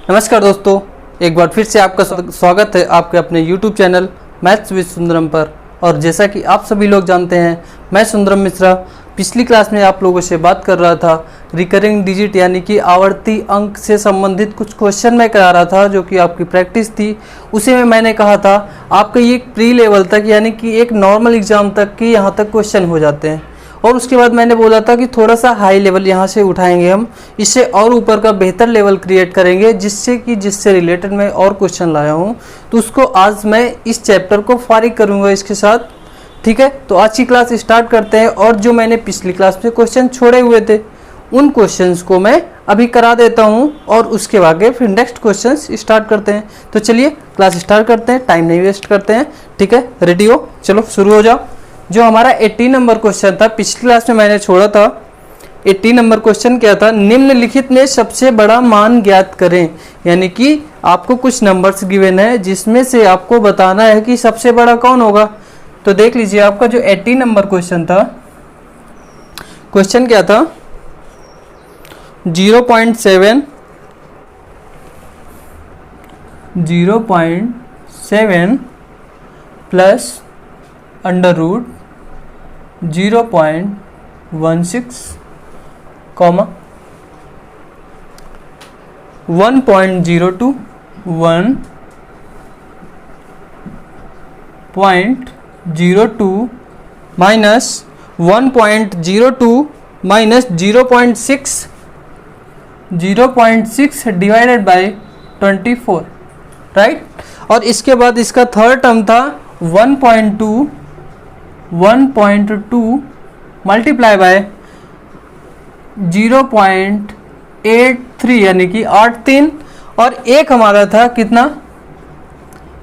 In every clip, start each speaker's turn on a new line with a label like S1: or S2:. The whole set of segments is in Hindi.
S1: नमस्कार दोस्तों, एक बार फिर से आपका स्वागत है आपके अपने YouTube channel maths with Sundaram पर। और जैसा कि आप सभी लोग जानते हैं, मैं सुंदरम मिश्रा पिछली क्लास में आप लोगों से बात कर रहा था रिकरिंग डिजिट यानी कि आवर्ती अंक से संबंधित कुछ क्वेश्चन मैं करा रहा था, जो कि आपकी प्रैक्टिस थी। उसी में मैंने कहा था आपका ये प्री लेवल तक यानी कि एक नॉर्मल एग्जाम तक की यहाँ तक क्वेश्चन हो जाते हैं, और उसके बाद मैंने बोला था कि थोड़ा सा हाई लेवल यहाँ से उठाएंगे हम, इससे और ऊपर का बेहतर लेवल क्रिएट करेंगे, जिससे रिलेटेड मैं और क्वेश्चन लाया हूँ। तो उसको आज मैं इस चैप्टर को फारिग करूँगा इसके साथ। ठीक है, तो आज की क्लास स्टार्ट करते हैं। और जो मैंने पिछली क्लास में क्वेश्चन छोड़े हुए थे उन क्वेश्चंस को मैं अभी करा देता हूँ, और उसके आगे फिर नेक्स्ट क्वेश्चंस स्टार्ट करते हैं। तो चलिए क्लास स्टार्ट करते हैं, टाइम नहीं वेस्ट करते हैं। ठीक है, रेडी हो? चलो शुरू हो जाओ। जो हमारा 80 नंबर क्वेश्चन था, पिछली क्लास में मैंने छोड़ा था। 80 नंबर क्वेश्चन क्या था? निम्नलिखित में सबसे बड़ा मान ज्ञात करें। यानी कि आपको कुछ नंबर्स गिवन है जिसमें से आपको बताना है कि सबसे बड़ा कौन होगा। तो देख लीजिए, आपका जो 80 नंबर क्वेश्चन था, क्वेश्चन क्या था? 0.7 plus under root 0.16 comma 1.02 minus 1.02 minus 0.6 divided by 24, right. और इसके बाद इसका थर्ड टर्म था 1.2 मल्टीप्लाई बाय 0.83 यानी कि 83, और एक हमारा था कितना?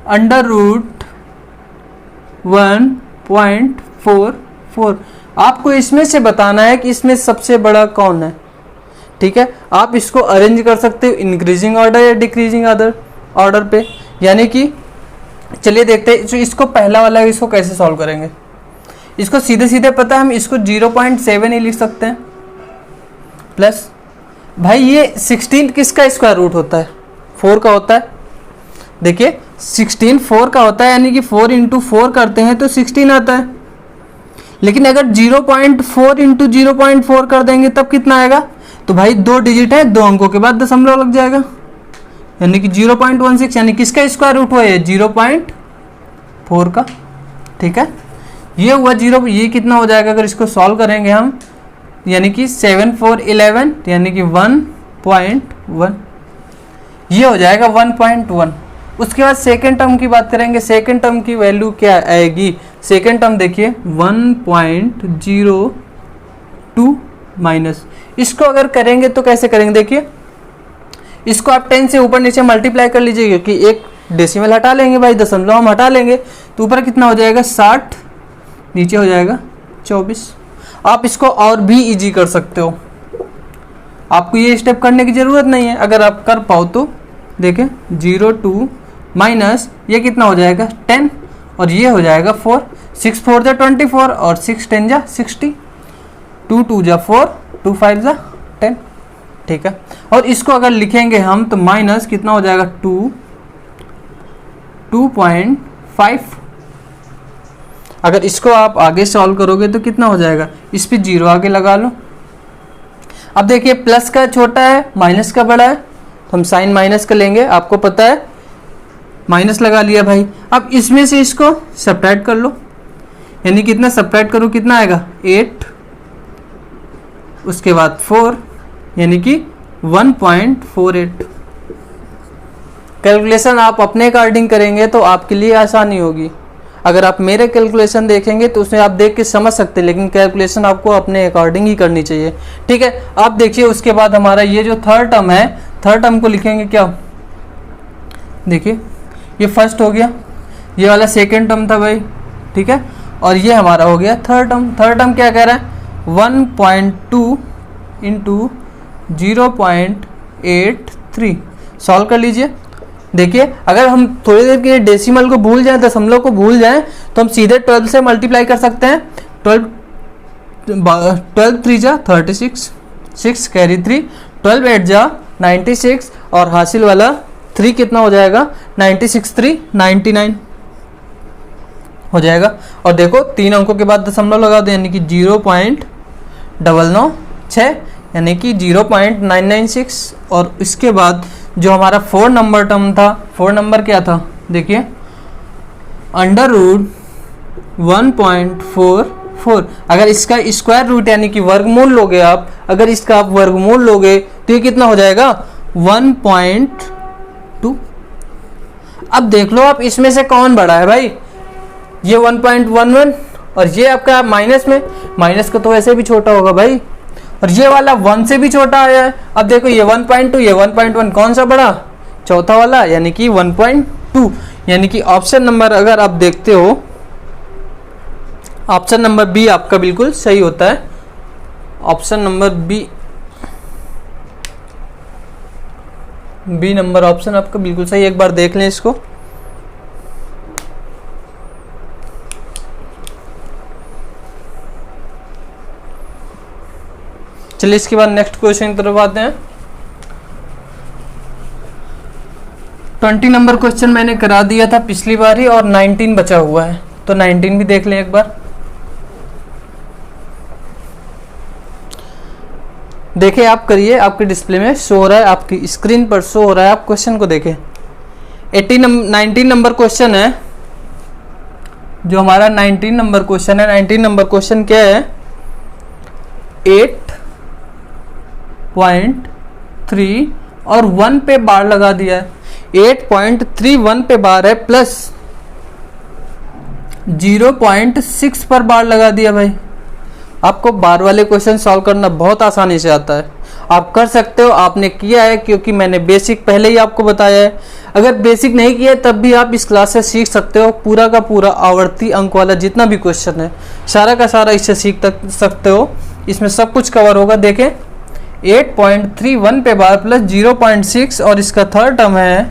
S1: Under root 1.44। आपको इसमें से बताना है कि इसमें सबसे बड़ा कौन है। ठीक है, आप इसको अरेंज कर सकते हो इंक्रीजिंग ऑर्डर या डिक्रीजिंग ऑर्डर पे। यानी कि चलिए देखते हैं, तो इसको पहला वाला है, इसको कैसे सॉल्व करेंगे। इसको सीधे सीधे पता है, हम इसको 0.7 ही लिख सकते हैं प्लस, भाई ये 16 किसका स्क्वायर रूट होता है? 4 का होता है। देखिए 16 4 का होता है, यानी कि 4 इंटू 4 करते हैं तो 16 आता है। लेकिन अगर 0.4 इंटू 0.4 कर देंगे तब कितना आएगा? तो भाई 2 डिजिट है, 2 अंकों के बाद दशमलव लग जाएगा, यानी कि 0.16, यानी किसका स्क्वायर रूट हुआ है? 0.4 का। ठीक है, ये हुआ 0। ये कितना हो जाएगा अगर इसको सॉल्व करेंगे हम? यानी कि 7 4 11, यानी कि 1.1, ये हो जाएगा 1.1। उसके बाद सेकेंड टर्म की बात करेंगे। सेकेंड टर्म की वैल्यू क्या आएगी? सेकेंड टर्म देखिए 1.02 माइनस, इसको अगर करेंगे तो कैसे करेंगे? देखिए इसको आप 10 से ऊपर नीचे मल्टीप्लाई कर लीजिए, क्योंकि एक डेसिमल हटा लेंगे भाई, दशमलव हम हटा लेंगे, तो ऊपर कितना हो जाएगा? 60, नीचे हो जाएगा 24। आप इसको और भी इजी कर सकते हो, आपको ये स्टेप करने की ज़रूरत नहीं है। अगर आप कर पाओ तो देखें 0.2 माइनस ये कितना हो जाएगा? 10, और ये हो जाएगा 4। 6 4 जा 24 और 6 10 जा 60, 2 2 जा 4, 2 5 जा 10। ठीक है, और इसको अगर लिखेंगे हम तो माइनस कितना हो जाएगा? 2.5। अगर इसको आप आगे सॉल्व करोगे तो कितना हो जाएगा? इस पे 0 आगे लगा लो। अब देखिए प्लस का छोटा है, माइनस का बड़ा है, तो हम साइन माइनस का लेंगे। आपको पता है, माइनस लगा लिया भाई। अब इसमें से इसको सब्ट्रैक्ट कर लो, यानी कितना सब्ट्रैक्ट करो, कितना आएगा? 8, उसके बाद 4, यानी कि 1.48। कैलकुलेशन आप अपने अकॉर्डिंग करेंगे तो आपके लिए आसानी होगी। अगर आप मेरे कैलकुलेशन देखेंगे तो उसमें आप देख के समझ सकते हैं, लेकिन कैलकुलेशन आपको अपने अकॉर्डिंग ही करनी चाहिए। ठीक है, आप देखिए उसके बाद हमारा ये जो थर्ड टर्म है, थर्ड टर्म को लिखेंगे क्या? देखिए ये फर्स्ट हो गया, ये वाला सेकेंड टर्म था भाई। ठीक है, और ये हमारा हो गया थर्ड टर्म। थर्ड टर्म क्या कह रहा है? 1.2 इंटू 0.83। सॉल्व कर लीजिए। देखिए अगर हम थोड़ी देर के लिए डेसिमल को भूल जाएं, दशमलव को भूल जाएं, तो हम सीधे 12 से मल्टीप्लाई कर सकते हैं। 12 3 जा 36, 6 कैरी 3, 12 8 जा 96 और हासिल वाला 3 कितना हो जाएगा 96 3 99 हो जाएगा। और देखो 3 अंकों के बाद दशमलव लगा दो यानी कि 0.996 यानी कि 0.996। और इसके बाद जो हमारा 4 नंबर टर्म था, 4 नंबर क्या था देखिए अंडर रूट 1.44। अगर इसका स्क्वायर रूट यानी कि वर्गमूल लोगे आप, अगर इसका आप वर्गमूल लोगे तो ये कितना हो जाएगा 1.2। अब देख लो आप इसमें से कौन बड़ा है भाई, ये 1.11 और ये आपका माइनस में, माइनस का तो वैसे भी छोटा होगा भाई, और ये वाला 1 से भी छोटा आया है। अब देखो ये 1.2 ये 1.1 कौन सा बड़ा, चौथा वाला यानी कि 1.2। यानी कि ऑप्शन नंबर अगर आप देखते हो ऑप्शन नंबर बी आपका बिल्कुल सही होता है। Option number B number option आपका बिल्कुल सही। एक बार देख लें इसको। चलिए इसके बाद नेक्स्ट क्वेश्चन की तरफ आते हैं। 20 नंबर क्वेश्चन मैंने करा दिया था पिछली बार ही और 19 बचा हुआ है, तो 19 भी देख लें एक बार। देखिए आप करिए, आपके डिस्प्ले में शो हो रहा है, आपकी स्क्रीन पर शो हो रहा है, आप क्वेश्चन को देखें। 19 नंबर क्वेश्चन है जो हमारा 19 नंबर क्वेश्चन है। 19 नंबर क्वेश्चन क्या है 8.3 और 1 पे बार लगा दिया है। 8.31 पे बार है प्लस 0.6 पर बार लगा दिया भाई। आपको बार वाले क्वेश्चन सॉल्व करना बहुत आसानी से आता है, आप कर सकते हो। आपने किया है क्योंकि मैंने बेसिक पहले ही आपको बताया है। अगर बेसिक नहीं किया है तब भी आप इस क्लास से सीख सकते हो। पूरा का पूरा आवर्ती अंक वाला जितना भी क्वेश्चन है सारा का सारा इससे सीख सकते हो। इसमें सब कुछ कवर होगा। देखें 8.31 पे बार प्लस 0.6 और इसका थर्ड टर्म है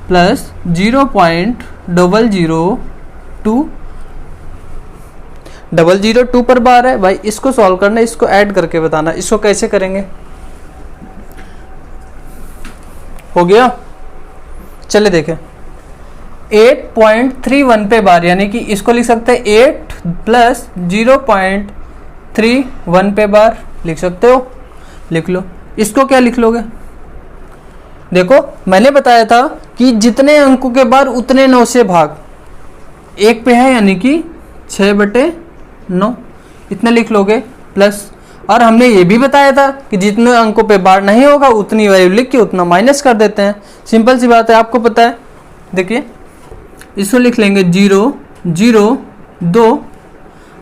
S1: प्लस 0.002 पर बार है भाई। इसको सॉल्व करना, इसको ऐड करके बताना। इसको कैसे करेंगे, हो गया। चले देखें 8.31 पे बार यानी कि इसको लिख सकते हैं 8 प्लस 0.31 पे बार लिख सकते हो, लिख लो। इसको क्या लिख लोगे, देखो मैंने बताया था कि जितने अंकों के बार उतने 9 से भाग, 1 पे है यानी कि 6/9 इतना लिख लोगे प्लस। और हमने ये भी बताया था कि जितने अंकों पे बार नहीं होगा उतनी वैल्यू लिख के उतना माइनस कर देते हैं। सिंपल सी बात है, आपको पता है। देखिए इसको लिख लेंगे 0 0 2।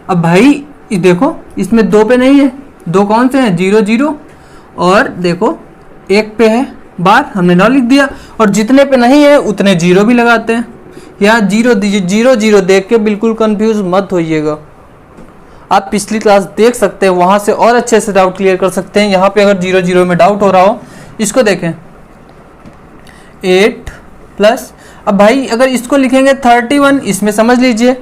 S1: अब भाई देखो इसमें 2 पे नहीं है, 2 कौन से हैं 0 0 और देखो 1 पे है बार, हमने 9 लिख दिया। और जितने पे नहीं है उतने 0 भी लगाते हैं। यहाँ 0 0 देख के बिल्कुल कंफ्यूज मत होइएगा। आप पिछली क्लास देख सकते हैं, वहाँ से और अच्छे से डाउट क्लियर कर सकते हैं। यहाँ पे अगर 0 0 में डाउट हो रहा हो, इसको देखें 8 प्लस। अब भाई अगर इसको लिखेंगे 31, इसमें समझ लीजिए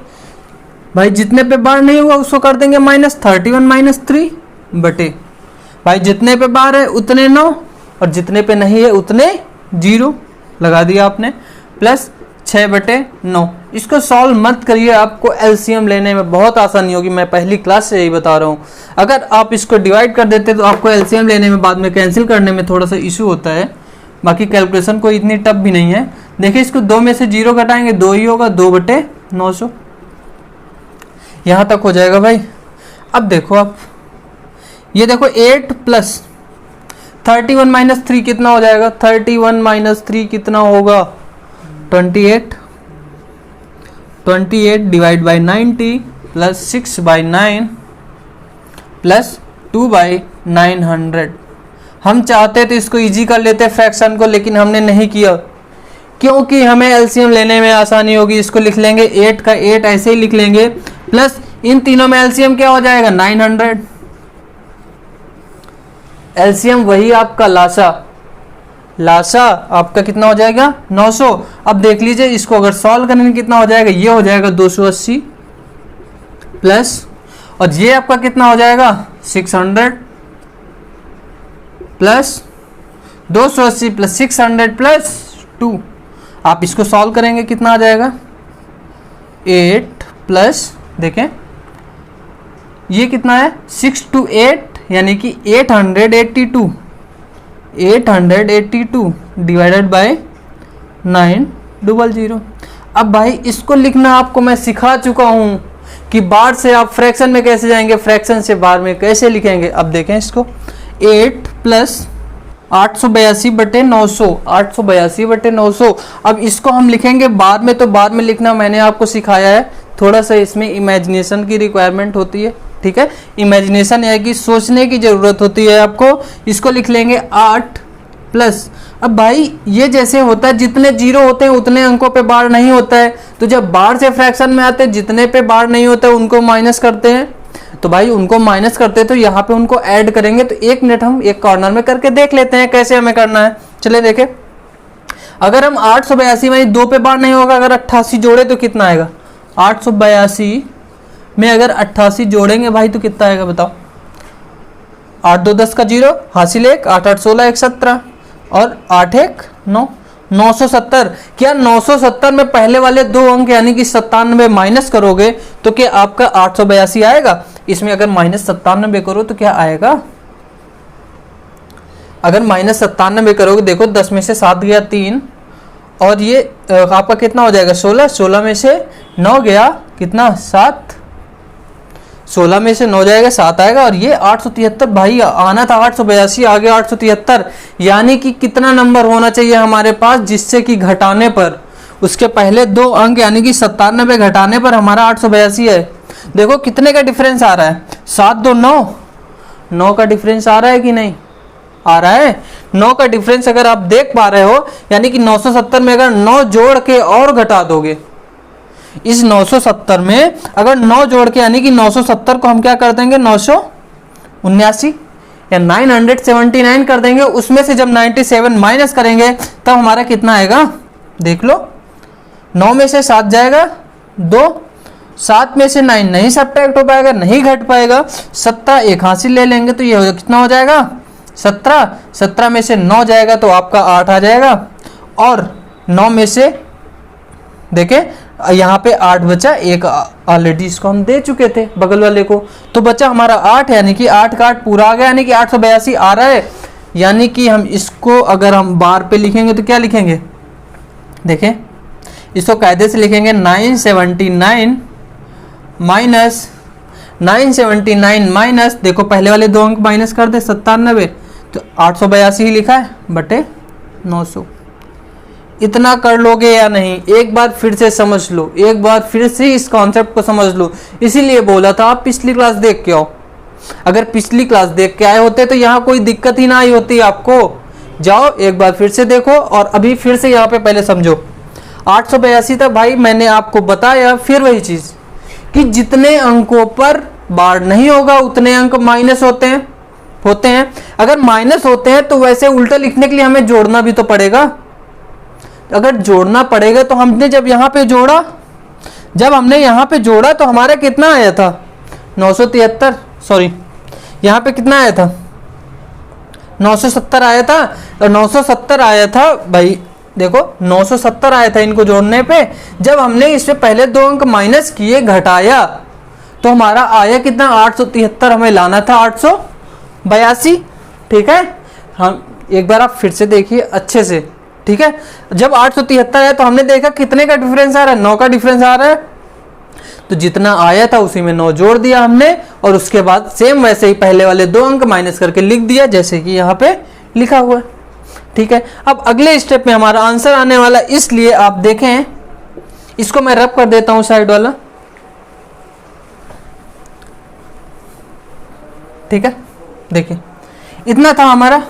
S1: भाई जितने पे बार नहीं हुआ उसको कर देंगे माइनस 31 - 3 बटे भाई जितने पे बार है उतने 9 और जितने पे नहीं है उतने 0 लगा दिया आपने प्लस 6/9। इसको सॉल्व मत करिए, आपको एलसीएम लेने में बहुत आसानी होगी। मैं पहली क्लास से यही बता रहा हूँ। अगर आप इसको डिवाइड कर देते तो आपको एलसीएम लेने में बाद में कैंसिल करने में थोड़ा सा इशू होता है। बाकी कैलकुलेशन कोई इतनी टफ भी नहीं है। देखिए इसको 2 में से 0 घटाएंगे 2 ही होगा, 2/900 यहाँ तक हो जाएगा भाई। अब देखो आप ये देखो 8 प्लस 31 - 3 कितना हो जाएगा, 31 - 3 कितना होगा 28 डिवाइड बाई 90 प्लस 6/9 प्लस 2/900। हम चाहते तो इसको इजी कर लेते फ्रैक्शन को, लेकिन हमने नहीं किया क्योंकि हमें एलसीएम लेने में आसानी होगी। इसको लिख लेंगे 8 का 8 ऐसे ही लिख लेंगे प्लस इन तीनों में एलसीएम क्या हो जाएगा 900। एलसीएम वही आपका लासा आपका कितना हो जाएगा 900। अब देख लीजिए इसको अगर सॉल्व करने में कितना हो जाएगा, ये हो जाएगा 280 प्लस और ये आपका कितना हो जाएगा 600 प्लस 280 प्लस 600 प्लस 2। आप इसको सॉल्व करेंगे कितना आ जाएगा 8 प्लस देखें ये कितना है 6 to 8 यानी कि 882 डिवाइडेड बाय 900। अब भाई इसको लिखना आपको मैं सिखा चुका हूं कि बार से आप फ्रैक्शन में कैसे जाएंगे, फ्रैक्शन से बार में कैसे लिखेंगे। अब देखें इसको 8 प्लस 882/900 अब इसको हम लिखेंगे बार में, तो बार में लिखना मैंने आपको सिखाया है। थोड़ा सा इसमें इमेजिनेशन की रिक्वायरमेंट होती है, ठीक है, इमेजिनेशन है कि सोचने की ज़रूरत होती है आपको। इसको लिख लेंगे 8 प्लस, अब भाई ये जैसे होता है जितने जीरो होते हैं उतने अंकों पे बार नहीं होता है, तो जब बार से फ्रैक्शन में आते हैं जितने पे बार नहीं होता है उनको माइनस करते हैं। तो भाई उनको माइनस करते हैं तो यहाँ पे उनको ऐड करेंगे। तो 1 मिनट हम एक कॉर्नर में करके देख लेते हैं कैसे हमें करना है। चलिए देखें, अगर हम 882 में 2 पे बार नहीं होगा, अगर 88 जोड़े तो कितना आएगा 882 में अगर 88 जोड़ेंगे भाई तो कितना आएगा बताओ। 8 2 10 का 0 हासिल 1, 8 8 16 1 17 और 8 1 9 970। क्या 970 में पहले वाले 2 अंक यानी कि 97 माइनस करोगे तो क्या आपका 882 आएगा। इसमें अगर -97 करो तो क्या आएगा, अगर -97 करोगे देखो 10 में से 7 गया 3 और ये आपका कितना हो जाएगा 16, 16 में से 9 गया कितना 7, 16 में से 9 जाएगा 7 आएगा और ये 873। भाई आना था 882 आ गया 873, यानी कि कितना नंबर होना चाहिए हमारे पास जिससे कि घटाने पर उसके पहले 2 अंक यानी कि 97 घटाने पर हमारा 882 है। देखो कितने का डिफरेंस आ रहा है 7 2 9, 9 का डिफरेंस आ रहा है कि नहीं आ रहा है। 9 का डिफरेंस अगर आप देख पा रहे हो यानी कि 970 में अगर 9 जोड़ के और घटा दोगे, इस 970 में अगर 9 जोड़ के यानी कि 970 को हम क्या कर देंगे 979 या 979 कर देंगे। उसमें से जब 97 माइनस करेंगे तब हमारा कितना आएगा देख लो। 9 में से 7 जाएगा 2, 7 में से 9 नहीं सब्ट्रैक्ट हो पाएगा, नहीं घट पाएगा। 17 एक हासिल ले लेंगे तो ये कितना हो जाएगा 17, 17 में से 9 जाएगा तो आपका 8 आ जाएगा और 9 में से देखें यहाँ पे 8 बचा, एक ऑलरेडी इसको हम दे चुके थे बगल वाले को, तो बचा हमारा 8 यानी कि 8 का 8 पूरा आ गया यानी कि 882 आ रहा है। यानी कि हम इसको अगर हम बार पे लिखेंगे तो क्या लिखेंगे देखें, इसको कायदे से लिखेंगे 979 माइनस देखो पहले वाले 2 अंक माइनस कर दे 97, तो 882 ही लिखा है बटे 900। इतना कर लोगे या नहीं एक बार फिर से समझ लो, एक बार फिर से इस कॉन्सेप्ट को समझ लो। इसीलिए बोला था आप पिछली क्लास देख के आओ, अगर पिछली क्लास देख के आए होते तो यहाँ कोई दिक्कत ही ना आई होती आपको। जाओ एक बार फिर से देखो और अभी फिर से यहाँ पे पहले समझो। 882 तक भाई मैंने आपको बताया फिर वही चीज कि जितने अंकों पर बार नहीं होगा उतने अंक माइनस होते हैं। अगर माइनस होते हैं तो वैसे उल्टा लिखने के लिए हमें जोड़ना भी तो पड़ेगा। अगर जोड़ना पड़ेगा तो हमने जब यहाँ पे जोड़ा, जब हमने यहाँ पे जोड़ा तो हमारा कितना आया था 973, सॉरी यहाँ पे कितना आया था 970 आया था। और 970 आया था भाई देखो 970 आया था इनको जोड़ने पे। जब हमने इससे पहले 2 अंक माइनस किए घटाया तो हमारा आया कितना 873, हमें लाना था 882। ठीक है, हम एक बार आप फिर से देखिए अच्छे से, ठीक है। जब 873 है तो हमने देखा कितने का डिफरेंस आ रहा है 9 का डिफरेंस आ रहा है, तो जितना आया था उसी में 9 जोड़ दिया हमने और उसके बाद सेम वैसे ही पहले वाले 2 अंक माइनस करके लिख दिया जैसे कि यहाँ पे लिखा हुआ है। ठीक है, अब अगले स्टेप में हमारा आंसर आने वाला, इसलिए आप देखें इसको मैं रब कर देता हूं साइड वाला। ठीक है, देखिए इतना था हमारा।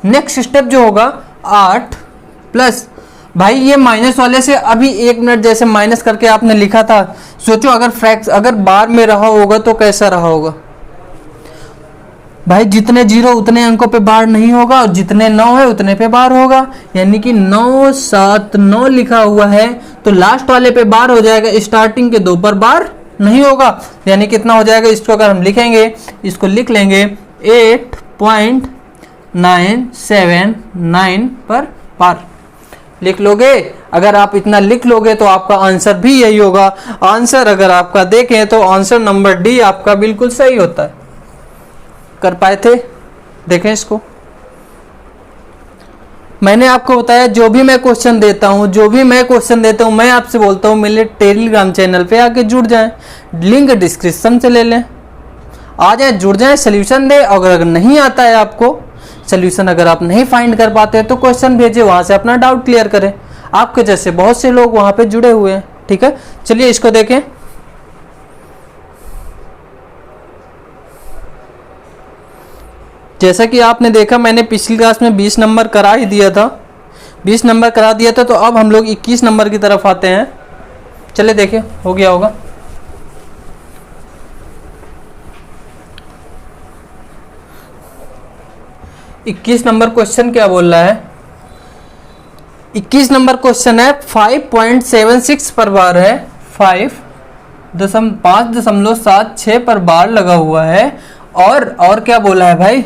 S1: नेक्स्ट स्टेप जो होगा 8 प्लस, भाई ये माइनस वाले से अभी 1 मिनट जैसे माइनस करके आपने लिखा था, सोचो अगर बार में रहा होगा तो कैसा रहा होगा। भाई जितने जीरो उतने अंकों पे बार नहीं होगा और जितने 9 है उतने पे बार होगा, यानी कि 979 लिखा हुआ है तो लास्ट वाले पे बार हो जाएगा, स्टार्टिंग के 2 पर बार नहीं होगा। यानी कितना हो जाएगा, इसको अगर हम लिखेंगे, इसको लिख लेंगे 979 पर बार लिख लोगे। अगर आप इतना लिख लोगे तो आपका आंसर भी यही होगा। आंसर अगर आपका देखें तो आंसर नंबर डी आपका बिल्कुल सही होता है। कर पाए थे? देखें इसको। मैंने आपको बताया जो भी मैं क्वेश्चन देता हूं मैं आपसे बोलता हूं मेरे टेलीग्राम चैनल पे आके जुड़ जाएं, लिंक डिस्क्रिप्शन से ले लें, आ जाए, जुड़ जाएं, सोल्यूशन दे। अगर नहीं आता है आपको सोल्यूशन, अगर आप नहीं फाइंड कर पाते हैं तो क्वेश्चन भेजिए, वहां से अपना डाउट क्लियर करें। आपके जैसे बहुत से लोग वहां पे जुड़े हुए हैं। ठीक है, चलिए इसको देखें। जैसा कि आपने देखा मैंने पिछली क्लास में 20 नंबर करा ही दिया था, 20 नंबर करा दिया था। तो अब हम लोग 21 नंबर की तरफ आते हैं। चलिए देखिए हो गया होगा। इक्कीस नंबर क्वेश्चन क्या बोल रहा है? 21 नंबर क्वेश्चन है 5.76 पर बार है, 5.76 पर बार लगा हुआ है। और क्या बोला है भाई?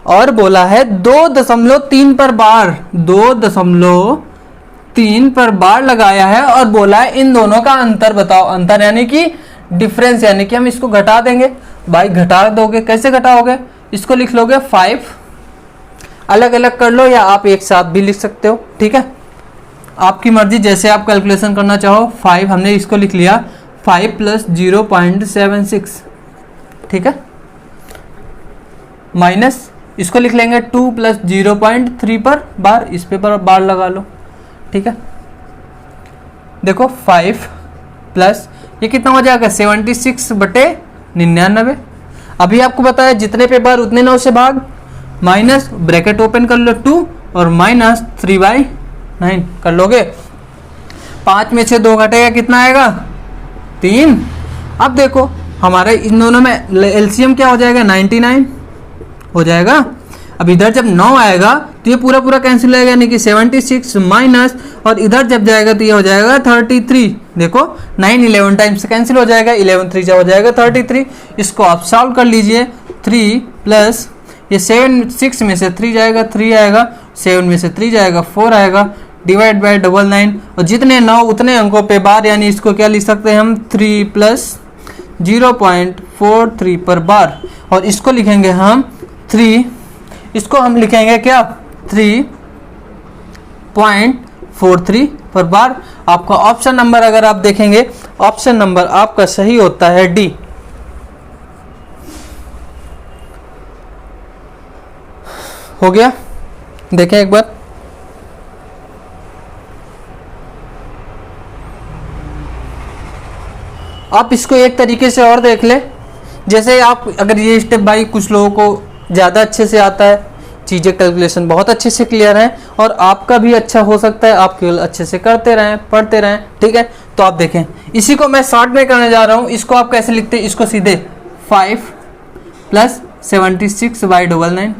S1: और बोला है 2.3 पर बार, 2.3 पर बार लगाया है। और बोला है इन दोनों का अंतर बताओ। अंतर यानी कि डिफरेंस, यानी कि हम इसको घटा देंगे। भाई घटा दोगे, कैसे घटाओगे? इसको लिख लोगे 5, अलग अलग कर लो या आप एक साथ भी लिख सकते हो। ठीक है, आपकी मर्जी, जैसे आप कैलकुलेशन करना चाहो। 5 हमने इसको लिख लिया 5 प्लस 0.76। ठीक है, माइनस इसको लिख लेंगे 2 प्लस 0.3 पर बार, इस पे पर बार लगा लो। ठीक है, देखो 5 प्लस ये कितना हो जाएगा 76/99। अभी आपको बताया जितने पे बार उतने 9 से भाग, माइनस ब्रैकेट ओपन कर लो 2 और माइनस 3/9 कर लोगे। 5 में से 2 घटेगा कितना आएगा? 3। अब देखो हमारे इन दोनों में एलसीएम क्या हो जाएगा? 99 हो जाएगा। अब इधर जब 9 आएगा तो ये पूरा पूरा कैंसिल हो जाएगा, यानी कि 76 माइनस, और इधर जब जाएगा तो ये हो जाएगा 33। देखो 9 11 टाइम्स से कैंसिल हो जाएगा, 11 3 हो जाएगा 33। इसको आप सॉल्व कर लीजिए। 3 प्लस ये 7 6 में से 3 जाएगा 3 आएगा, 7 में से 3 जाएगा 4 आएगा, डिवाइड बाय 99। और जितने 9 उतने अंकों पे बार, यानी इसको क्या लिख सकते हैं हम? 3 प्लस 0.43 पर बार। और इसको लिखेंगे हम 3, इसको हम लिखेंगे क्या? 3.43 पर बार। आपका ऑप्शन नंबर अगर आप देखेंगे, ऑप्शन नंबर आपका सही होता है डी। हो गया, देखें एक बार। आप इसको एक तरीके से और देख ले। जैसे आप अगर ये स्टेप, भाई कुछ लोगों को ज़्यादा अच्छे से आता है, चीज़ें कैलकुलेशन बहुत अच्छे से क्लियर है, और आपका भी अच्छा हो सकता है, आप केवल अच्छे से करते रहें, पढ़ते रहें। ठीक है, तो आप देखें, इसी को मैं शॉर्ट में करने जा रहा हूँ। इसको आप कैसे लिखते हैं? इसको सीधे 5 प्लस 76/99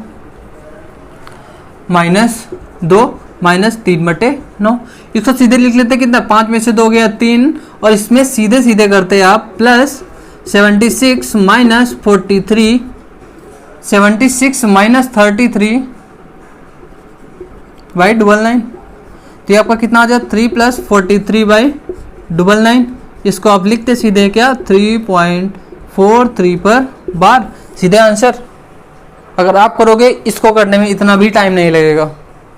S1: माइनस 2 माइनस 3/9। इसको सीधे लिख लेते हैं कितना? 5 में से 2 गया 3, और इसमें सीधे सीधे करते हैं आप प्लस 76 माइनस 43, 76 माइनस 33/99। तो ये आपका कितना आ जाए? 3 प्लस 43/99। इसको आप लिखते सीधे क्या? 3.43 पर बार, सीधे आंसर। अगर आप करोगे, इसको करने में इतना भी टाइम नहीं लगेगा।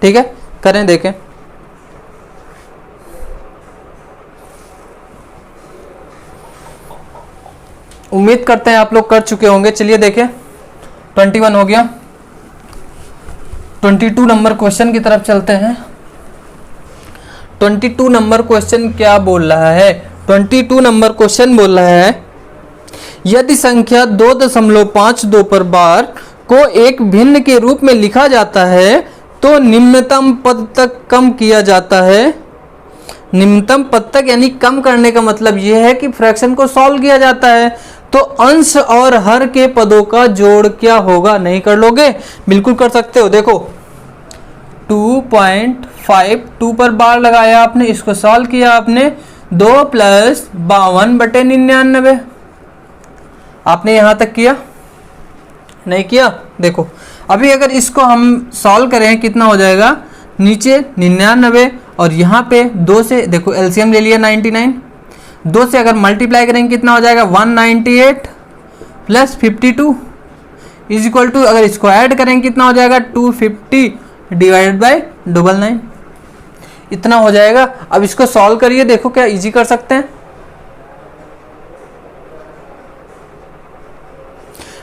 S1: ठीक है, करें, देखें। उम्मीद करते हैं आप लोग कर चुके होंगे। चलिए देखें, 21 हो गया। 22 नंबर क्वेश्चन की तरफ चलते हैं। 22 नंबर क्वेश्चन क्या बोल रहा है? 22 नंबर क्वेश्चन बोल रहा है यदि संख्या 2.52 पर बार को एक भिन्न के रूप में लिखा जाता है तो निम्नतम पद तक कम किया जाता है। निम्नतम पद तक यानी कम करने का मतलब यह है कि फ्रैक्शन को सॉल्व किया जाता है। तो अंश और हर के पदों का जोड़ क्या होगा? नहीं कर लोगे? बिल्कुल कर सकते हो। देखो 2.52 पर बार लगाया आपने, इसको सॉल्व किया आपने, 2 प्लस 52/99। आपने यहां तक किया? नहीं किया? देखो अभी अगर इसको हम सॉल्व करें कितना हो जाएगा, नीचे 99 और यहाँ पे 2 से देखो एलसीएम ले लिया 99, 2 से अगर मल्टीप्लाई करेंगे कितना हो जाएगा 198 प्लस 52 इज इक्वल टू, अगर इसको ऐड करेंगे कितना हो जाएगा 250 डिवाइडेड बाय 99, इतना हो जाएगा। अब इसको सॉल्व करिए, देखो क्या इजी कर सकते हैं।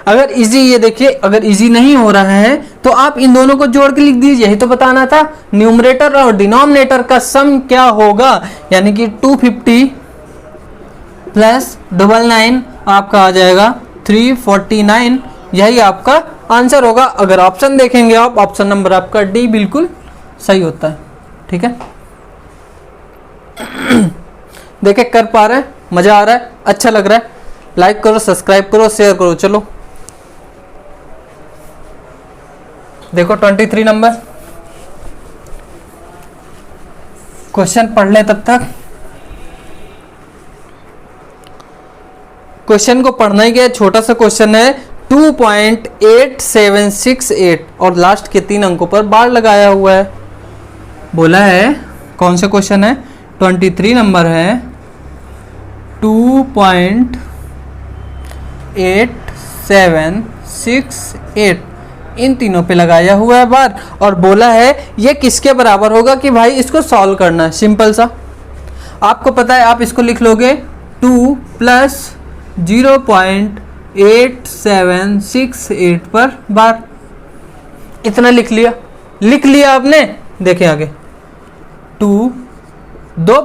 S1: अगर इजी, ये देखिए अगर इजी नहीं हो रहा है तो आप इन दोनों को जोड़ के लिख दीजिए, यही तो बताना था। न्यूमरेटर और डिनोमिनेटर का सम क्या होगा, यानी कि 250 प्लस 99 आपका आ जाएगा 349, यही आपका आंसर होगा। अगर ऑप्शन देखेंगे आप, ऑप्शन नंबर आपका डी बिल्कुल सही होता है। ठीक है, देखे कर पा रहे हैं, मजा आ रहा है, अच्छा लग रहा है, लाइक करो, सब्सक्राइब करो, शेयर करो। चलो देखो 23 नंबर क्वेश्चन पढ़ लें तब तक। क्वेश्चन को पढ़ना ही क्या, छोटा सा क्वेश्चन है, 2.8768 और लास्ट के 3 अंकों पर बार लगाया हुआ है। बोला है कौन सा क्वेश्चन है, 23 नंबर है, 2.8768 इन तीनों पे लगाया हुआ है बार, और बोला है ये किसके बराबर होगा कि भाई इसको सॉल्व करना है। सिंपल सा, आपको पता है, आप इसको लिख लोगे 2 प्लस 0.8768 पर बार, इतना लिख लिया आपने। देखें आगे 2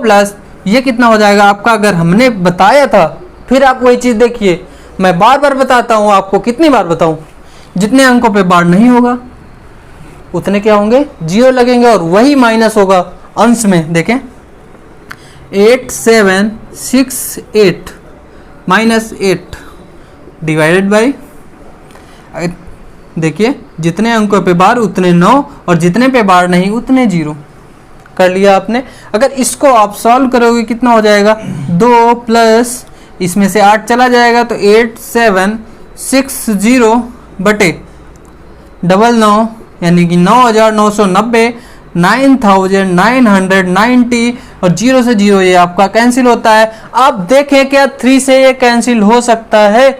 S1: प्लस ये कितना हो जाएगा आपका, अगर हमने बताया था, फिर आप वही चीज़ देखिए, मैं बार बार बताता हूँ आपको, कितनी बार बताऊँ, जितने अंकों पे बार नहीं होगा उतने क्या होंगे, 0 लगेंगे और वही माइनस होगा अंश में। देखें 8768 माइनस 8 डिवाइडेड बाई, देखिए जितने अंकों पे बार उतने 9 और जितने पे बार नहीं उतने 0 कर लिया आपने। अगर इसको आप सॉल्व करोगे कितना हो जाएगा, 2 प्लस इसमें से 8 चला जाएगा तो 8760 बटे 99 यानी कि 9990, 9990 और 0 से 0 ये आपका कैंसिल होता है। अब देखें क्या 3 से ये कैंसिल हो सकता है,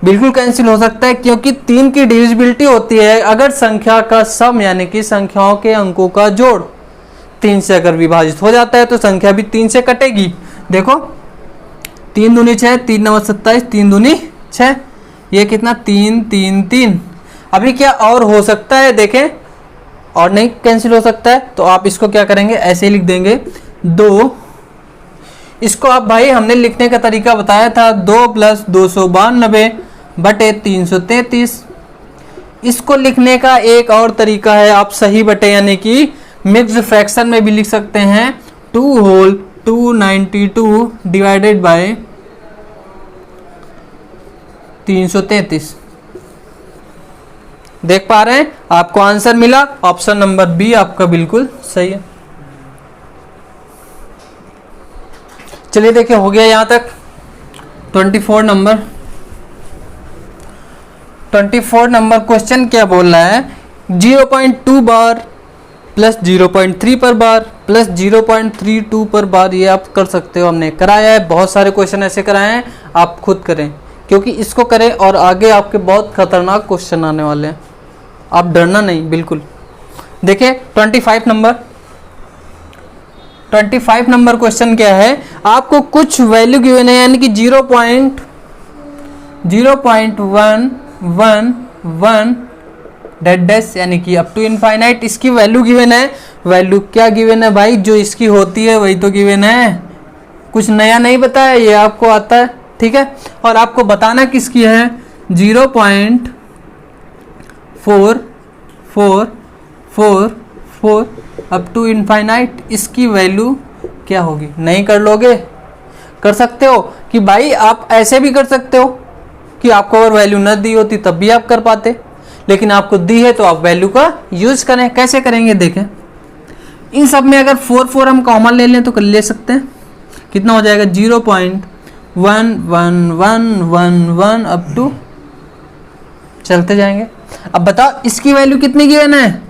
S1: बिल्कुल कैंसिल हो सकता है, क्योंकि 3 की डिविजिबिलिटी होती है अगर संख्या का सम यानी कि संख्याओं के अंकों का जोड़ 3 से अगर विभाजित हो जाता है तो संख्या भी 3 से कटेगी। देखो 3 दूनी 6, 3 9 27, 3 दूनी 6, ये कितना 3 3 3। अभी क्या और हो सकता है, देखें और नहीं कैंसिल हो सकता है तो आप इसको क्या करेंगे, ऐसे ही लिख देंगे 2। इसको आप भाई हमने लिखने का तरीका बताया था, 2 प्लस 292 बटे 333। इसको लिखने का एक और तरीका है, आप सही बटे यानी कि मिक्स्ड फ्रैक्शन में भी लिख सकते हैं, 2 होल 292 डिवाइडेड बाय 333। देख पा रहे हैं, आपको आंसर मिला, ऑप्शन नंबर बी आपका बिल्कुल सही है। चलिए देखिए हो गया यहां तक। 24 नंबर क्वेश्चन क्या बोल रहा है, 0.2 बार प्लस 0.3 पर बार प्लस 0.32 पर बार, ये आप कर सकते हो, हमने कराया है, बहुत सारे क्वेश्चन ऐसे कराए हैं, आप खुद करें, क्योंकि इसको करें और आगे आपके बहुत खतरनाक क्वेश्चन आने वाले हैं, आप डरना नहीं बिल्कुल। देखिए 25 नंबर क्वेश्चन क्या है, आपको कुछ वैल्यू गिवन है यानी कि 0.111 डैश यानी कि अप टू इनफाइनाइट इसकी वैल्यू गिवन है। वैल्यू क्या गिवन है भाई, जो इसकी होती है वही तो गिवन है, कुछ नया नहीं बताया, ये आपको आता है। ठीक है, और आपको बताना किसकी है, 0.4444 अप टू इनफाइनाइट, इसकी वैल्यू क्या होगी। नहीं कर लोगे, कर सकते हो कि भाई आप ऐसे भी कर सकते हो कि आपको अगर वैल्यू न दी होती तब भी आप कर पाते, लेकिन आपको दी है तो आप वैल्यू का यूज करें। कैसे करेंगे देखें, इन सब में अगर 4 हम कॉमन ले लें तो कर ले सकते हैं, कितना हो जाएगा 0.1111 अप टू, चलते जाएंगे अब बताओ इसकी वैल्यू कितनी गिवन है,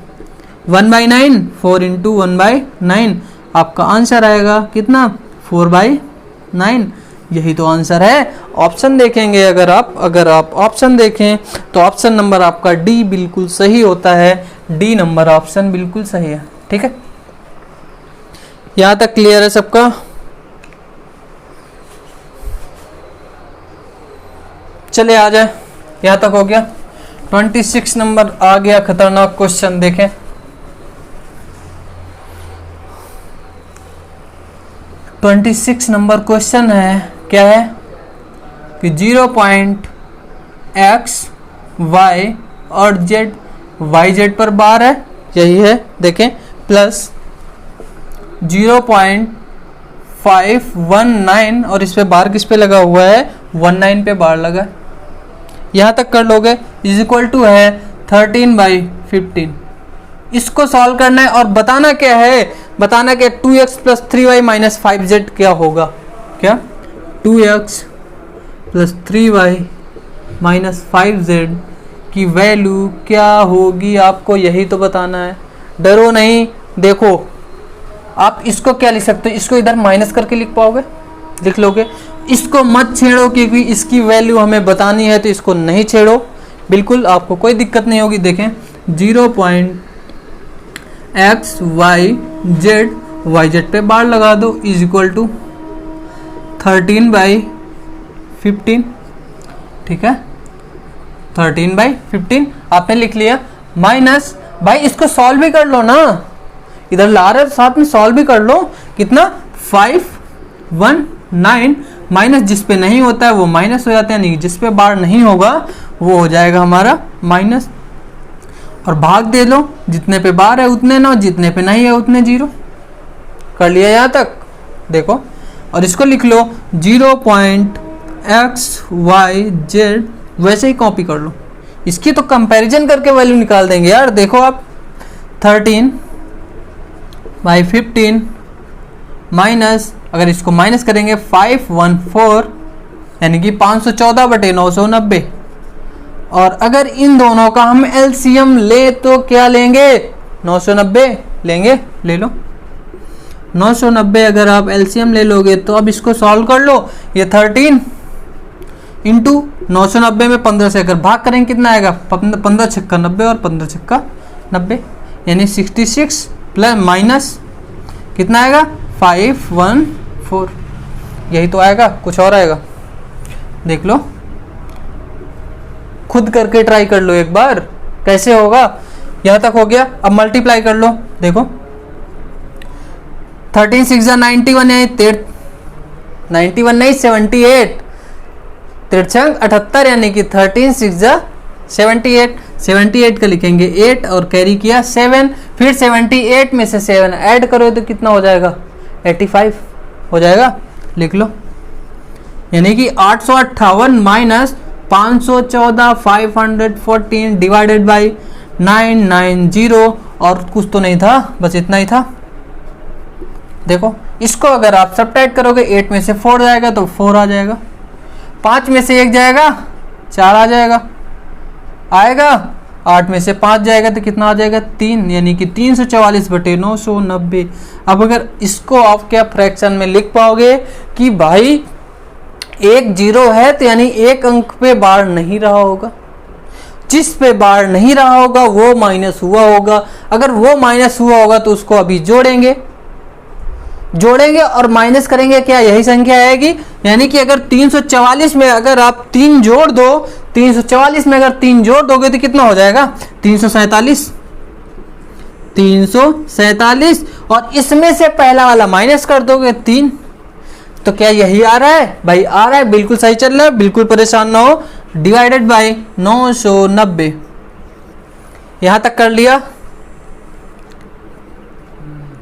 S1: 1/9, 4 इंटू 1/9, आपका आंसर आएगा कितना, 4/9। यही तो आंसर है। ऑप्शन देखेंगे अगर आप ऑप्शन देखें तो ऑप्शन नंबर आपका डी बिल्कुल सही होता है। डी नंबर ऑप्शन बिल्कुल सही है। ठीक है, यहां तक क्लियर है सबका? चलिए आ जाए, यहां तक हो गया। 26 नंबर आ गया खतरनाक क्वेश्चन, देखें। ट्वेंटी 26 नंबर क्वेश्चन है, क्या है कि 0.x y और z, वाई जेड पर बार है, यही है, देखें, प्लस 0.519 और इस पे बार किस पे लगा हुआ है, 19 पे बार लगा। यहाँ तक कर लोगे, इज इक्वल टू है 13/15। इसको सॉल्व करना है और बताना क्या है, बताना कि 2x plus 3y minus 5z क्या होगा। क्या 2x plus 3y minus 5z की वैल्यू क्या होगी, आपको यही तो बताना है। डरो नहीं, देखो आप इसको क्या लिख सकते हो, इसको इधर माइनस करके लिख पाओगे, लिख लोगे। इसको मत छेड़ो क्योंकि इसकी वैल्यू हमें बतानी है, तो इसको नहीं छेड़ो, बिल्कुल आपको कोई दिक्कत नहीं होगी। देखें 0.xyz, yz पे बार लगा दो, इज इक्वल टू 13/15। ठीक है, 13/15 आपने लिख लिया। माइनस, भाई इसको सॉल्व भी कर लो ना, इधर ला रहे साथ में सॉल्व भी कर लो। कितना, 519 माइनस, जिस पे नहीं होता है वो माइनस हो जाता है, नहीं जिस पे बार नहीं होगा वो हो जाएगा हमारा माइनस। और भाग दे लो, जितने पे बार है उतने 9, जितने पे नहीं है उतने 0। कर लिया यहाँ तक, देखो। और इसको लिख लो 0.xyz, वैसे ही कॉपी कर लो। इसकी तो कंपैरिजन करके वैल्यू निकाल देंगे यार। देखो आप 13/15 माइनस, अगर इसको माइनस करेंगे 514, यानी कि 514/990। और अगर इन दोनों का हम एलसीएम ले तो क्या लेंगे, 990 लेंगे, ले लो 990। अगर आप एलसीएम ले लोगे तो अब इसको सॉल्व कर लो। ये 13 इंटू 990 में 15 से अगर भाग करेंगे कितना आएगा, 15 छक्का 90 और 15 छक्का 90, यानी 66 प्लस माइनस कितना आएगा, 514। यही तो आएगा, कुछ और आएगा, देख लो, खुद करके ट्राई कर लो एक बार कैसे होगा। यहां तक हो गया, अब मल्टीप्लाई कर लो। देखो 13 6 91 है, 91 नहीं 78, 78, यानी कि 13 6 78, 78 का लिखेंगे 8 और कैरी किया 7, फिर 78 में से 7 ऐड करो तो कितना हो जाएगा, 85 हो जाएगा, लिख लो। यानी कि 858 माइनस 514 514 डिवाइडेड बाई 990, और कुछ तो नहीं था, बस इतना ही था। देखो इसको अगर आप सब्ट्रैक्ट करोगे, 8 में से 4 जाएगा तो 4 आ जाएगा, 5 में से 1 जाएगा 4 आ जाएगा, 8 में से 5 जाएगा तो कितना आ जाएगा, 3, यानी कि 344/990। अब अगर इसको आप क्या फ्रैक्शन में लिख पाओगे कि भाई एक 0 है तो यानी एक अंक पे बार नहीं रहा होगा, जिस पे बार नहीं रहा होगा वो माइनस हुआ होगा। अगर वो माइनस हुआ होगा तो उसको अभी जोड़ेंगे और माइनस करेंगे, क्या यही संख्या आएगी। यानी कि अगर 344 में अगर आप 3 जोड़ दो, 344 में अगर 3 जोड़ दोगे तो कितना हो जाएगा, 347, और इसमें से पहला वाला माइनस कर दोगे 3, तो क्या यही आ रहा है, भाई आ रहा है, बिल्कुल सही चल रहा है, बिल्कुल परेशान ना हो। डिवाइडेड बाय 990, यहां तक कर लिया।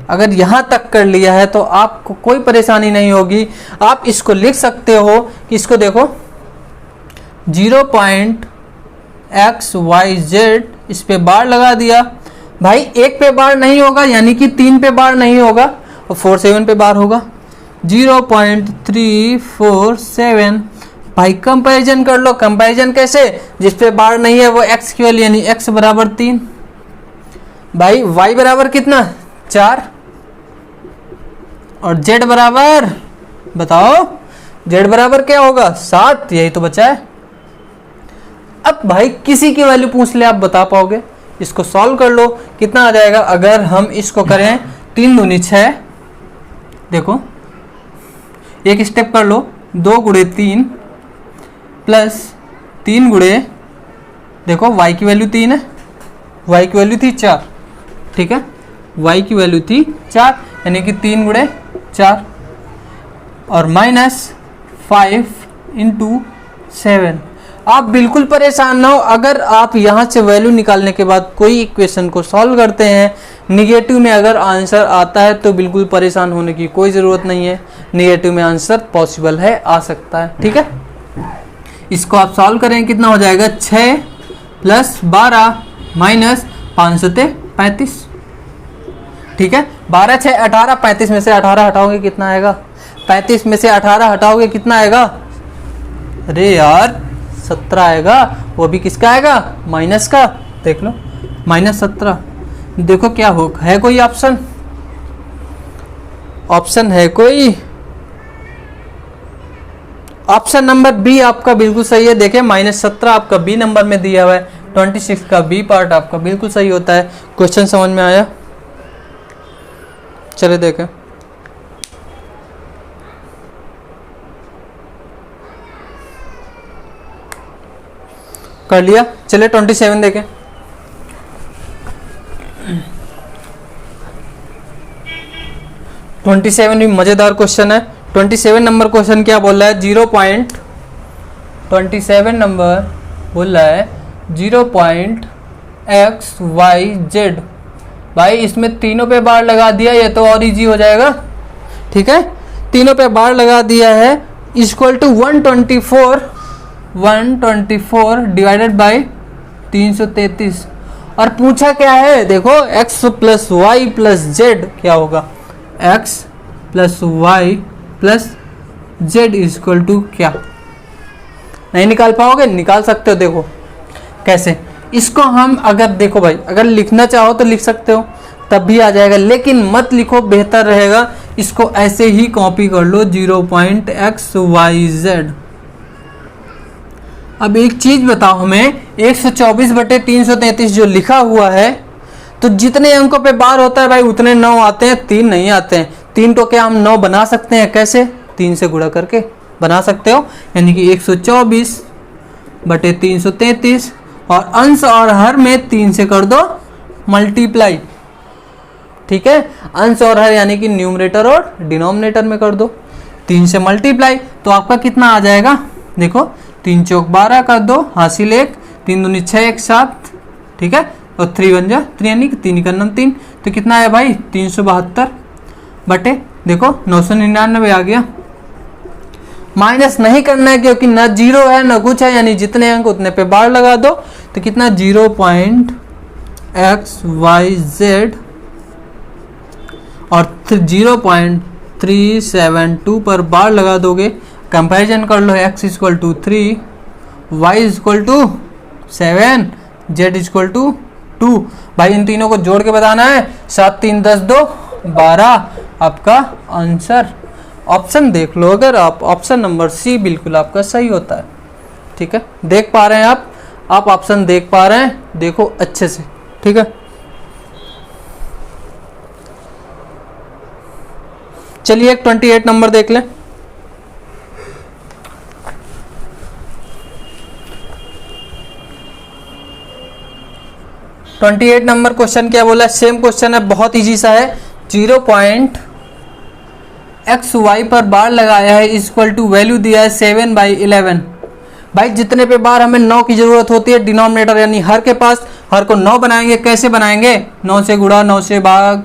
S1: अगर यहां तक कर लिया है तो आपको कोई परेशानी नहीं होगी। आप इसको लिख सकते हो कि इसको देखो 0.xyz, इस पे बार लगा दिया। भाई एक पे बार नहीं होगा, यानी कि 3 पे बार नहीं होगा, और 47 पे बार होगा। 0.347 भाई कंपैरिजन कर लो। कंपैरिजन कैसे? जिस पे बार नहीं है वो x की वैल्यू यानी x बराबर 3, भाई y बराबर कितना 4 और z बराबर बताओ z बराबर क्या होगा 7, यही तो बचा है। अब भाई किसी की वैल्यू पूछ ले आप बता पाओगे? इसको सॉल्व कर लो, कितना आ जाएगा अगर हम इसको करें 3 दूनी 6, देखो एक स्टेप कर लो 2 गुणे 3 प्लस 3 गुणे, देखो y की वैल्यू 3 है, y की वैल्यू थी 4, ठीक है y की वैल्यू थी 4 यानी कि 3 गुणे 4 और माइनस 5 इंटू 7। आप बिल्कुल परेशान ना हो, अगर आप यहाँ से वैल्यू निकालने के बाद कोई इक्वेशन को सॉल्व करते हैं, निगेटिव में अगर आंसर आता है तो बिल्कुल परेशान होने की कोई ज़रूरत नहीं है। निगेटिव में आंसर पॉसिबल है, आ सकता है, ठीक है। इसको आप सॉल्व करें कितना हो जाएगा 6 प्लस 12 माइनस 5 से 35, ठीक है 12 6 18, 35 में से 18 हटाओगे कितना आएगा? 35 में से 18 हटाओगे कितना आएगा? अरे यार 17 आएगा, वो भी किसका आएगा? माइनस का, देख लो -17। देखो क्या हो, है कोई ऑप्शन? ऑप्शन है कोई? ऑप्शन नंबर बी आपका बिल्कुल सही है। देखें -17 आपका बी नंबर में दिया हुआ है, 26 का बी पार्ट आपका बिल्कुल सही होता है। क्वेश्चन समझ में आया? चले देखें। कर लिया, चले 27 देखें। ट्वेंटी 27 भी मजेदार क्वेश्चन है। 27 नंबर क्वेश्चन क्या बोल रहा है? 27 नंबर बोल रहा है 0.xyz। भाई इसमें तीनों पे बार लगा दिया, ये तो और इजी हो जाएगा, ठीक है। तीनों पे बार लगा दिया है, इक्वल टू 124 डिवाइडेड बाई 333। और पूछा क्या है? देखो x plus Y plus Z क्या होगा? x plus Y plus Z equal to क्या? नहीं निकाल पाओगे? निकाल सकते हो, देखो कैसे। इसको हम अगर देखो भाई, अगर लिखना चाहो तो लिख सकते हो, तब भी आ जाएगा, लेकिन मत लिखो, बेहतर रहेगा इसको ऐसे ही कॉपी कर लो 0.xyz। अब एक चीज बताओ हमें, 124/333 जो लिखा हुआ है, तो जितने अंकों पे बार होता है भाई उतने 9 आते हैं, 3 नहीं आते हैं। 3 तो क्या हम 9 बना सकते हैं? कैसे? 3 से गुणा करके बना सकते हो, यानी कि 124/333 और अंश और हर में 3 से कर दो मल्टीप्लाई, ठीक है। अंश और हर यानी कि न्यूमरेटर और डिनोमिनेटर में कर दो 3 से मल्टीप्लाई, तो आपका कितना आ जाएगा? देखो 3 चौक 12 कर दो, हासिल 1, 3 दूनी 6 1 7, ठीक है, और 3 बन जा 3 यानी कि 3 का 3, तो कितना है भाई? 372 बटे देखो 999 आ गया। माइनस नहीं करना है क्योंकि ना जीरो है ना कुछ है, यानी जितने अंक उतने पे बार लगा दो, तो कितना 0.xyz और 0.372 पर बार लगा दोगे। कंपैरिजन कर लो, x equal to 3, y equal to 7, z equal to 2। भाई इन तीनों को जोड़ के बताना है, 7 3 10 2 12 आपका आंसर। ऑप्शन देख लो, अगर आप ऑप्शन नंबर सी बिल्कुल आपका सही होता है, ठीक है। देख पा रहे हैं आप ऑप्शन देख पा रहे हैं, देखो अच्छे से, ठीक है। चलिए एक 28 नंबर देख लें। ट्वेंटी 28 क्वेश्चन क्या बोला? सेम क्वेश्चन है, बहुत इजी सा है। 0.xy पर बार लगाया है, इक्वल टू वैल्यू दिया है 7/11। भाई जितने पे बार हमें 9 की जरूरत होती है, डिनोमिनेटर यानी हर के पास, हर को 9 बनाएंगे। कैसे बनाएंगे? 9 से गुणा 9 से भाग,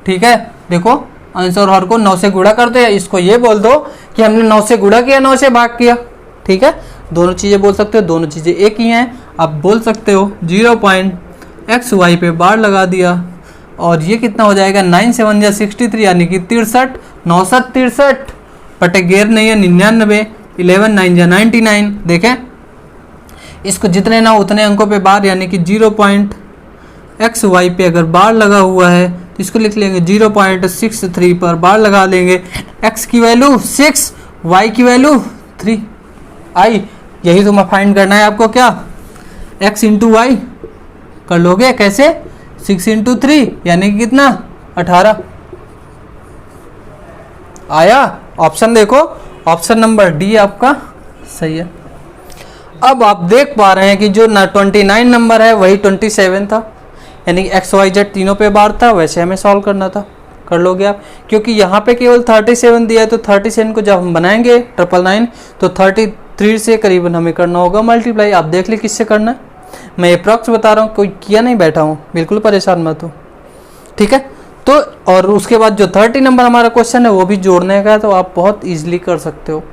S1: ठीक है। देखो आंसर हर को 9 से गुणा करते हैं, इसको ये बोल दो कि हमने 9 से गुणा किया 9 से भाग किया, ठीक है। दोनों चीजें बोल सकते हो, दोनों चीजें एक ही हैं। आप बोल सकते हो 0.xy पे बार लगा दिया और ये कितना हो जाएगा? 9 से 1 जा 63 यानी कि 63, 9 63 बटे गेर नहीं है 99, 11 9 या 99। देखें इसको जितने ना उतने अंकों पे बार यानी कि 0.xy पे अगर बार लगा हुआ है तो इसको लिख लेंगे 0.63 पर बार लगा लेंगे। x की वैल्यू 6, y की वैल्यू 3 आई, यही तो फाइंड करना है आपको। क्या x इंटू वाई कर लोगे कैसे, 6 इंटू 3 यानी कि कितना 18 आया। ऑप्शन देखो, ऑप्शन नंबर डी आपका सही है। अब आप देख पा रहे हैं कि जो 29 नंबर है वही 27 था, यानी कि एक्स वाई जेड तीनों पे बार था, वैसे हमें सॉल्व करना था। कर लोगे आप, क्योंकि यहाँ पे केवल 37 दिया है तो 37 को जब हम बनाएंगे 999 तो 33 से करीबन हमें करना होगा मल्टीप्लाई। आप देख ली किससे करना है, मैं अप्रॉक्स बता रहा हूँ, कोई किया नहीं बैठा हूँ, बिल्कुल परेशान मत हो, ठीक है। तो और उसके बाद जो 30 नंबर हमारा क्वेश्चन है वो भी जोड़ने का है, तो आप बहुत ईजिली कर सकते हो।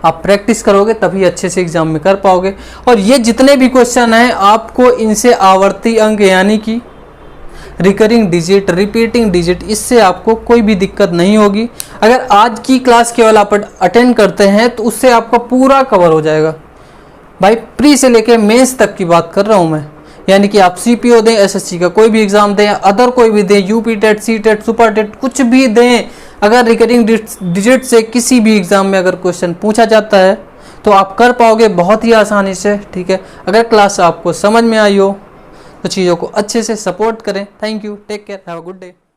S1: आप प्रैक्टिस करोगे तभी अच्छे से एग्जाम में कर पाओगे। और ये जितने भी क्वेश्चन हैं आपको इनसे आवर्ती अंक यानी कि रिकरिंग डिजिट, रिपीटिंग डिजिट, इससे आपको कोई भी दिक्कत नहीं होगी। अगर आज की क्लास केवल आप अटेंड करते हैं तो उससे आपका पूरा कवर हो जाएगा। भाई प्री से लेके मेंस तक की बात कर रहा हूँ मैं, यानी कि आप सीपीओ दें, एसएससी का कोई भी एग्जाम दें, अदर कोई भी दें, UP TET, C TET, super TET, कुछ भी दें, अगर रिकरिंग डिजिट से किसी भी एग्जाम में अगर क्वेश्चन पूछा जाता है तो आप कर पाओगे बहुत ही आसानी से, ठीक है। अगर क्लास आपको समझ में आई हो तो चीज़ों को अच्छे से सपोर्ट करें। Thank you, take care, have a good day.